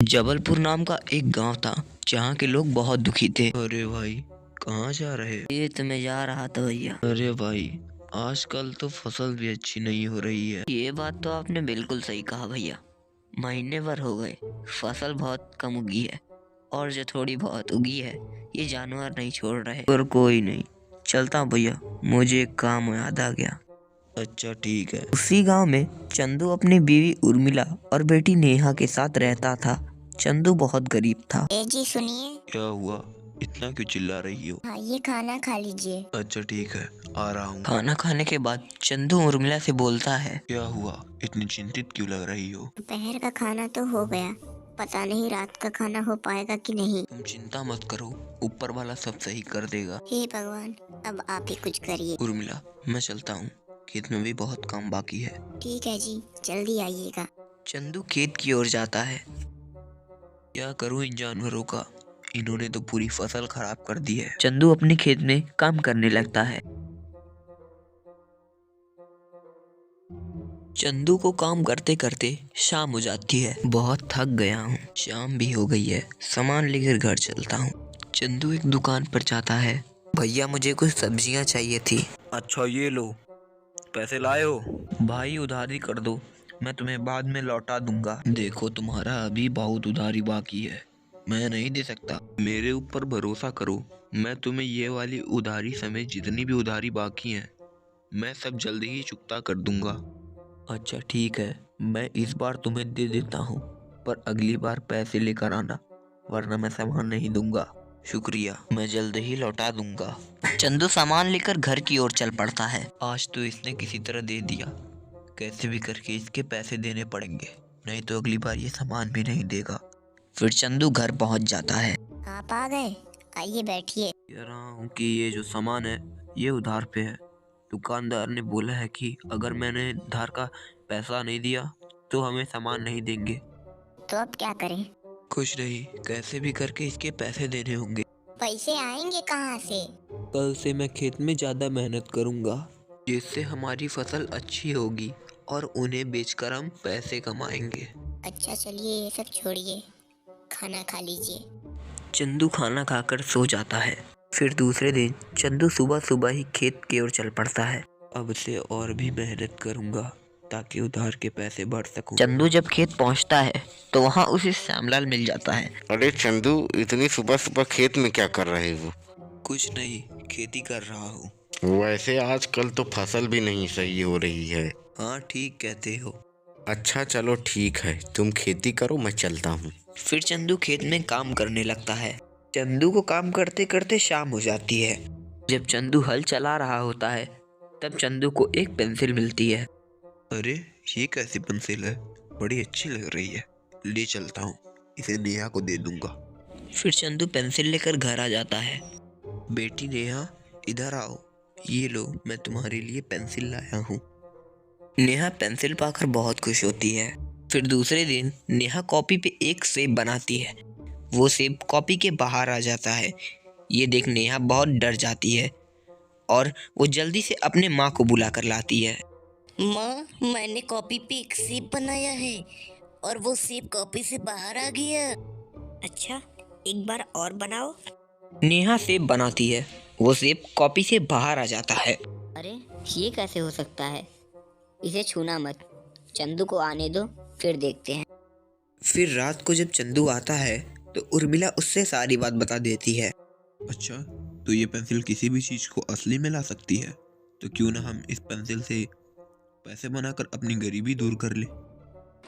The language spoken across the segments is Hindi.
जबलपुर नाम का एक गांव था जहां के लोग बहुत दुखी थे। अरे भाई, कहाँ जा रहे? ये तो मैं जा रहा था भैया। अरे भाई, आजकल तो फसल भी अच्छी नहीं हो रही है। ये बात तो आपने बिल्कुल सही कहा भैया। महीने भर हो गए, फसल बहुत कम उगी है और जो थोड़ी बहुत उगी है ये जानवर नहीं छोड़ रहे। पर कोई नहीं, चलता हूँ भैया, मुझे एक काम याद आ गया। अच्छा ठीक है। उसी गांव में चंदू अपनी बीवी उर्मिला और बेटी नेहा के साथ रहता था। चंदू बहुत गरीब था। ए जी सुनिए। क्या हुआ, इतना क्यों चिल्ला रही हो? हाँ, ये खाना खा लीजिए। अच्छा ठीक है, आ रहा हूँ। खाना खाने के बाद चंदू उर्मिला से बोलता है, क्या हुआ, इतनी चिंतित क्यों लग रही हो? दोपहर का खाना तो हो गया, पता नहीं रात का खाना हो पाएगा कि नहीं। तुम चिंता मत करो, ऊपर वाला सब सही कर देगा। हे भगवान, अब आप ही कुछ करिए। उर्मिला, मैं चलता हूँ, खेत में भी बहुत काम बाकी है। ठीक है जी, जल्दी आइएगा। चंदू खेत की ओर जाता है। क्या करूँ इन जानवरों का, इन्होंने तो पूरी फसल खराब कर दी है। चंदू अपने खेत में काम करने लगता है। चंदू को काम करते करते शाम हो जाती है। बहुत थक गया हूँ, शाम भी हो गई है, सामान लेकर घर चलता हूँ। चंदू एक दुकान पर जाता है। भैया मुझे कुछ सब्जियाँ चाहिए थी। अच्छा ये लो, पैसे लाए हो? भाई उधारी कर दो, मैं तुम्हें बाद में लौटा दूंगा। देखो तुम्हारा अभी बहुत उधारी बाकी है, मैं नहीं दे सकता। मेरे ऊपर भरोसा करो, मैं तुम्हें ये वाली उधारी समेत जितनी भी उधारी बाकी है मैं सब जल्दी ही चुकता कर दूंगा। अच्छा ठीक है, मैं इस बार तुम्हें दे देता हूँ, पर अगली बार पैसे लेकर आना, वरना मैं सामान नहीं दूंगा। शुक्रिया, मैं जल्द ही लौटा दूंगा। चंदू सामान लेकर घर की ओर चल पड़ता है। आज तो इसने किसी तरह दे दिया, कैसे भी करके इसके पैसे देने पड़ेंगे, नहीं तो अगली बार ये सामान भी नहीं देगा। फिर चंदू घर पहुंच जाता है। आप आ गए, आइए बैठिए। कह रहा हूँ कि ये जो सामान है ये उधार पे है। दुकानदार ने बोला है कि अगर मैंने उधार का पैसा नहीं दिया तो हमें सामान नहीं देंगे। तो अब क्या करें? कुछ नहीं, कैसे भी करके इसके पैसे देने होंगे। पैसे आएंगे कहाँ से? कल से मैं खेत में ज़्यादा मेहनत करूँगा, जिससे हमारी फसल अच्छी होगी और उन्हें बेचकर हम पैसे कमाएंगे। अच्छा चलिए, ये सब छोड़िए, खाना खा लीजिए। चंदू खाना खाकर सो जाता है। फिर दूसरे दिन चंदू सुबह सुबह ही खेत की ओर चल पड़ता है। अब से और भी मेहनत करूँगा ताकि उधार के पैसे भर सकूं। चंदू जब खेत पहुंचता है तो वहां उसे श्यामलाल मिल जाता है। अरे चंदू, इतनी सुबह सुबह खेत में क्या कर रहे हो? कुछ नहीं, खेती कर रहा हूँ। वैसे आजकल तो फसल भी नहीं सही हो रही है। हाँ ठीक कहते हो। अच्छा चलो ठीक है, तुम खेती करो, मैं चलता हूँ। फिर चंदू खेत में काम करने लगता है। चंदू को काम करते करते शाम हो जाती है। जब चंदू हल चला रहा होता है तब चंदू को एक पेंसिल मिलती है। अरे ये कैसी पेंसिल है, बड़ी अच्छी लग रही है, ले चलता हूँ, इसे नेहा को दे दूंगा। फिर चंदू पेंसिल लेकर घर आ जाता है। बेटी नेहा, इधर आओ, ये लो, मैं तुम्हारे लिए पेंसिल लाया हूँ। नेहा पेंसिल पाकर बहुत खुश होती है। फिर दूसरे दिन नेहा कॉपी पे एक सेब बनाती है। वो सेब कॉपी के बाहर आ जाता है। ये देख नेहा बहुत डर जाती है और वो जल्दी से अपने माँ को बुला कर लाती है। माँ, मैंने कॉपी पे एक सेब बनाया है और वो सेब कॉपी से बाहर आ गया। अच्छा, एक बार और बनाओ। नेहा सेब बनाती है, वो सेब कॉपी से बाहर आ जाता है। अरे ये कैसे हो सकता है? इसे छूना मत, चंदू को आने दो, फिर देखते हैं। फिर रात को जब चंदू आता है तो उर्मिला उससे सारी बात बता देती है। अच्छा, तो ये पेंसिल किसी भी चीज़ को असली में ला सकती है, तो क्यों ना हम इस पेंसिल से पैसे बनाकर अपनी गरीबी दूर कर ले।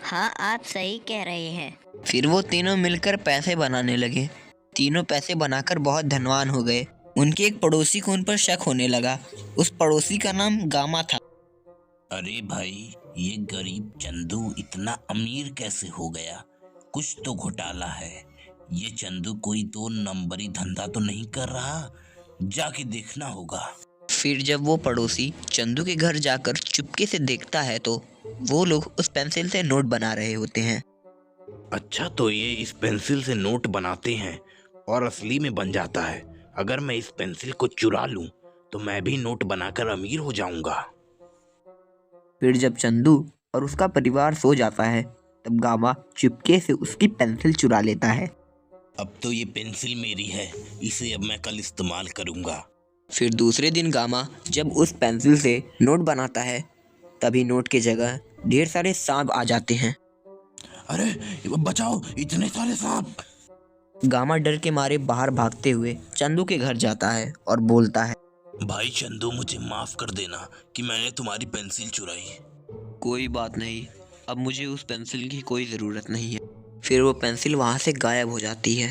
हाँ, आप सही कह रहे हैं। फिर वो तीनों मिलकर पैसे बनाने लगे। तीनों पैसे बनाकर बहुत धनवान हो गए। उनके एक पड़ोसी को उन पर शक होने लगा। उस पड़ोसी का नाम गामा था। अरे भाई, ये गरीब चंदू इतना अमीर कैसे हो गया? कुछ तो घोटाला है। ये चंदू कोई 2 नंबरी धंधा तो नहीं कर रहा, जाके देखना होगा। फिर जब वो पड़ोसी चंदू के घर जाकर चुपके से देखता है तो वो लोग उस पेंसिल से नोट बना रहे होते हैं। अच्छा, तो ये इस पेंसिल से नोट बनाते हैं और असली में बन जाता है। अगर मैं इस पेंसिल को चुरा लूं तो मैं भी नोट बनाकर अमीर हो जाऊंगा। फिर जब चंदू और उसका परिवार सो जाता है तब गामा चुपके से उसकी पेंसिल चुरा लेता है। अब तो ये पेंसिल मेरी है, इसे अब मैं कल इस्तेमाल करूंगा। फिर दूसरे दिन गामा जब उस पेंसिल से नोट बनाता है, तभी नोट की जगह ढेर सारे सांप आ जाते हैं। अरे बचाओ, इतने सारे सांप! गामा डर के मारे बाहर भागते हुए चंदू के घर जाता है और बोलता है, भाई चंदू, मुझे माफ कर देना कि मैंने तुम्हारी पेंसिल चुराई। कोई बात नहीं, अब मुझे उस पेंसिल की कोई ज़रूरत नहीं है। फिर वो पेंसिल वहाँ से गायब हो जाती है।